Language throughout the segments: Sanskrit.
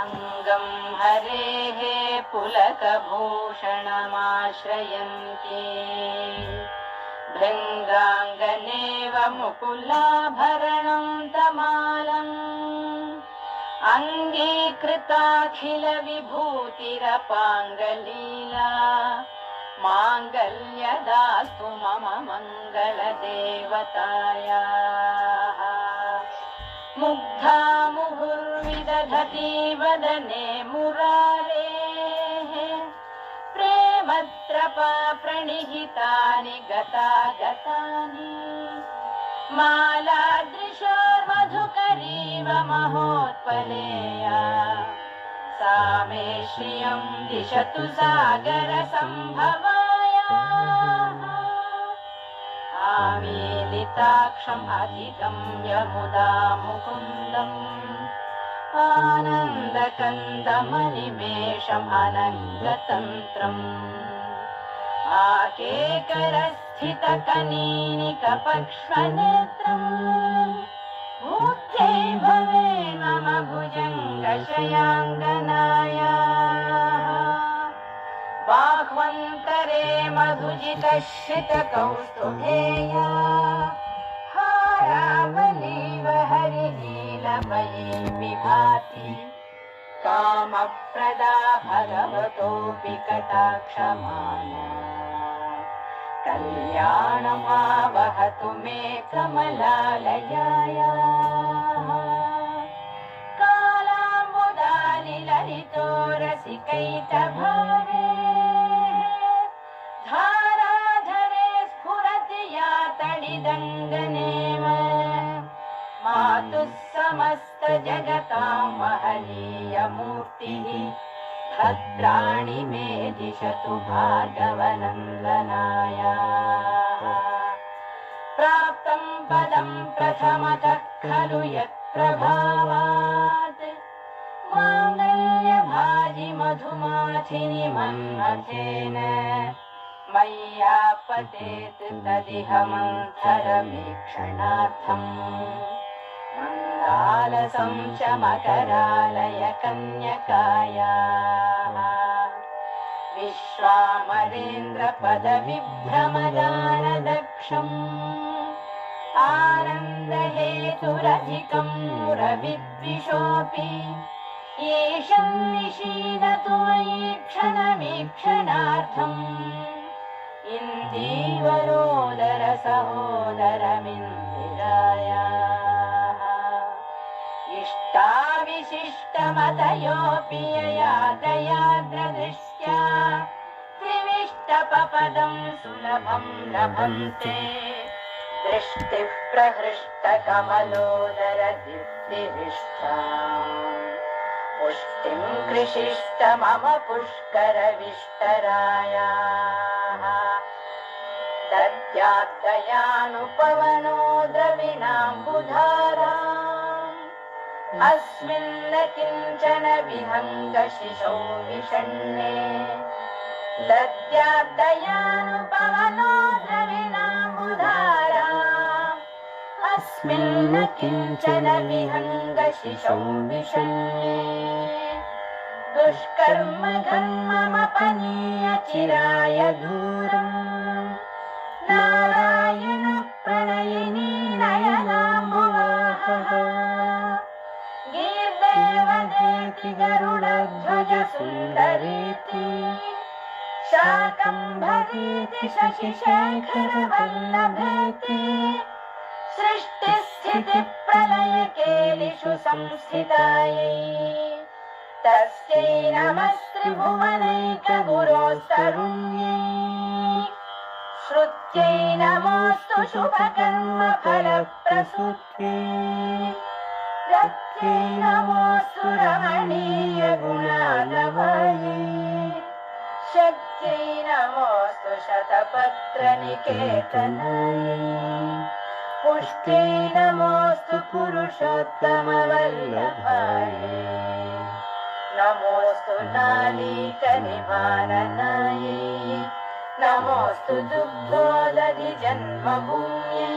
अंगं हरेः पुलकभूषणमाश्रयन्ति भृङ्गाङ्गनेव मुकुलाभरणं तमालम् अङ्गीकृताखिलविभूतिरपाङ्गलीला माङ्गल्यदास्तु मम मङ्गलदेवतायाः मुग्धा मुहुर्विदधति वदने मुरारेः प्रेमत्रपा प्रणिहितानि गतागतानि मालादृशोर्मधुकरीव महोत्पलेया सा मे श्रियं दिशतु सागरसम्भवायाः आमीलिताक्षम् अधिगम्य मुदा मुकुन्दम् आनन्दकन्दमनिमेषम् अनङ्गतन्त्रम् आकेकरस्थितकनीनिकपक्ष्मनेत्रम् भूत्यै भवे मम भुजङ्गशयाङ्गनायाः बाह्वन्तरे मधुजितश्रितकौस्तुभेया हारावलीव हरिनीलमयी विभाति कामप्रदा भगवतोऽपि कटाक्षमाला कल्याणमावहतु मे कमलालयायाः कालाम्बुदालिललितो रसिकैतभारे धाराधरे स्फुरति या तडिदङ्गनेव मातुः समस्तजगतां महनीयमूर्तिः भद्राणि मे दिशतु भार्गवनन्दनायाः प्राप्तं पदं प्रथमतः खलु यत्प्रभावात् माङ्गल्यभाजि मधुमाथिनि मन्मथेन मय्यापतेत् तदिह मन्थरवीक्षणार्थम् मन्दालसं च मकरालय कन्यकायाः विश्वामरेन्द्रपदविभ्रमदानदक्षम् आनन्दहेतुरधिकं मुरविद्विषोऽपि येषं निशीलतु मयि क्षणमीक्षणार्थम् इन्दीवरोदरसहोदरमिन्दिरायाः इष्टाविशिष्टमतयोऽपि ययातयाग्रदृष्ट्या त्रिविष्टपपदं सुलभं लभन्ते दृष्टिः प्रहृष्टकमलोदरदीप्तिरिष्टा पुष्टिं कृषिष्ट मम पुष्करविष्टरायाः दद्याद्दयानुपवनो द्रविणाम्बुधाराम् अस्मिन् किञ्चन विहङ्गशिशौ विषण्णे दद्याद्दयानुपवनो द्रविणाम्बुधाराम् अस्मिन् किञ्चन विहङ्गशिशौ विषण्णे दुष्कर्म ममपनीय चिराय दूरम् नारायण प्रणयिनी नयनाम्बुवाहः गीर्देवदेति गरुडध्वज सुन्दरेति शाकम्भरीति शशिशेखरवल्लभेति सृष्टिस्थितिप्रलयकेलिषु संस्थितायै तस्यै नमस्त्रिभुवनैकगुरोस्तरुण्यै श्रुत्यै नमोऽस्तु शुभकर्मफलप्रसूत्यै रत्यै नमोऽस्तु रमणीयगुणार्णवायै शक्त्यै नमोऽस्तु शतपत्रनिकेतनायै पुष्ट्यै नमोऽस्तु पुरुषोत्तमवल्लभायै नमोऽस्तु नालीकनिवारणायै नमोऽस्तु दुग्धोदधिजन्मभूम्यै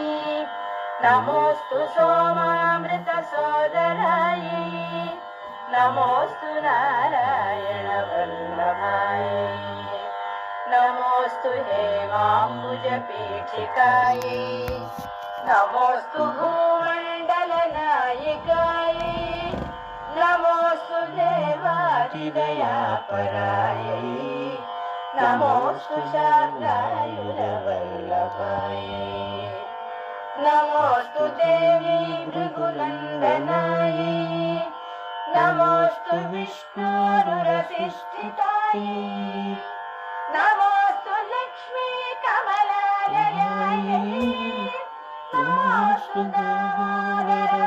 नमोऽस्तु सोमामृतसोदरायै नमोऽस्तु नारायण वल्लभाय नमोऽस्तु हेमाम्बुजपीठिकायै नमोऽस्तु भूमण्डलनायिकायै नमोऽस्तु देवादिदयापरायै नमोऽस्तु शार्ङ्गायुधवल्लभायै नमोऽस्तु देवी भृगुनन्दनायै नमोऽस्तु विष्णोरुरसिष्ठितायै नमोऽस्तु लक्ष्मी कमलालयायै नमोऽस्तु दामोदरवल्लभायै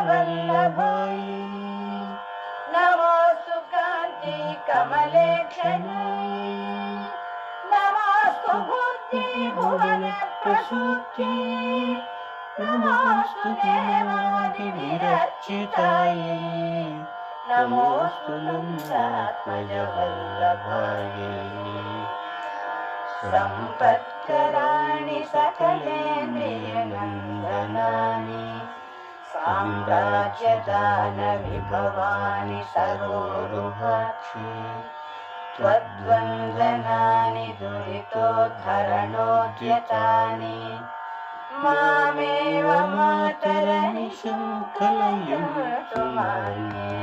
नमोऽस्तु कान्ति कमलेक्षणायै नमोऽस्तु बुद्धि भुवन प्रसूत्यै नमोऽस्तु देवादिविरचितायै नमोऽस्तु नन्दात्मजवल्लभायै सम्पत्कराणि सकलेन्द्रियनन्दनानि साम्राज्यदानविभवानि सरोरुहाक्षि त्वद्वन्दनानि दुरितोद्धरणोद्यतानि मामेव मातरनिशं कलयन्तु मान्ये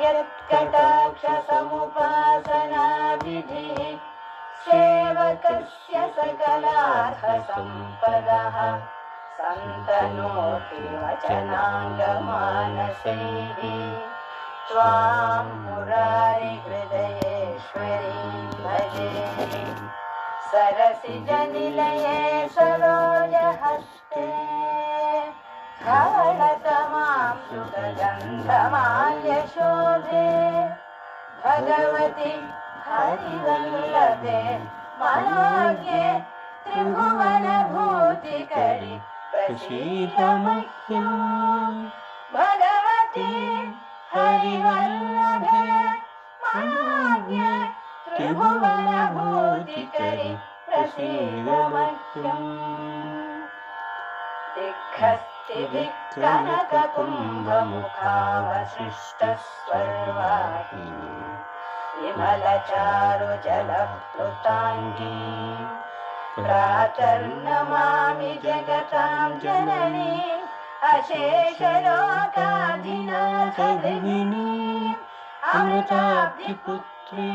यत्कटाक्षसमुपासनाविधिः सेवकस्य सकलार्थसम्पदः सन्तनोति वचनाङ्गमानसैः त्वां मुरारिहृदयेश्वरीं भजे सरसिजनिलये सरोजहस्ते धवलतमां सुखगन्धमाल्यशोभे भगवति हरिवल्लभे मनोज्ञे त्रिभुवनभूतिकरि प्रसीद मह्यम् भगवति हरिवल्लभे मनोज्ञे त्रिभुवनभूतिकरि प्रसीद मह्यम् दिग्हस्तिभिः विमलचारुजलप्लुताङ्गी प्रातर्नमामि जगतां जननी अशेषलोकाधिनाथगृहिणी अमृताब्धिपुत्री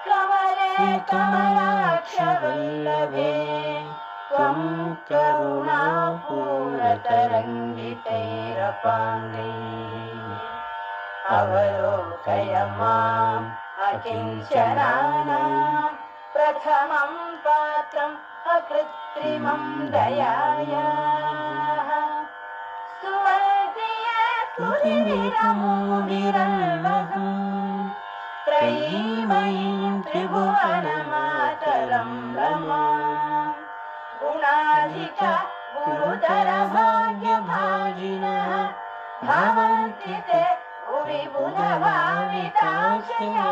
कमले कमलाक्षवल्लभे त्वं करुणापूरतरङ्गितैरपाङ्गैः अवलोकय माम् अकिञ्चनानां प्रथमं पात्रम् अकृत्रिमं दयायाः सुवर्धिये तुरिविरमूढिरन्वहम् त्रयीमयीं त्रिभुवनमातरं रमाम् गुणाधिका गुरुतरभाग्यभाजिनः भवन्ति ते भुवि बुधभाविताशया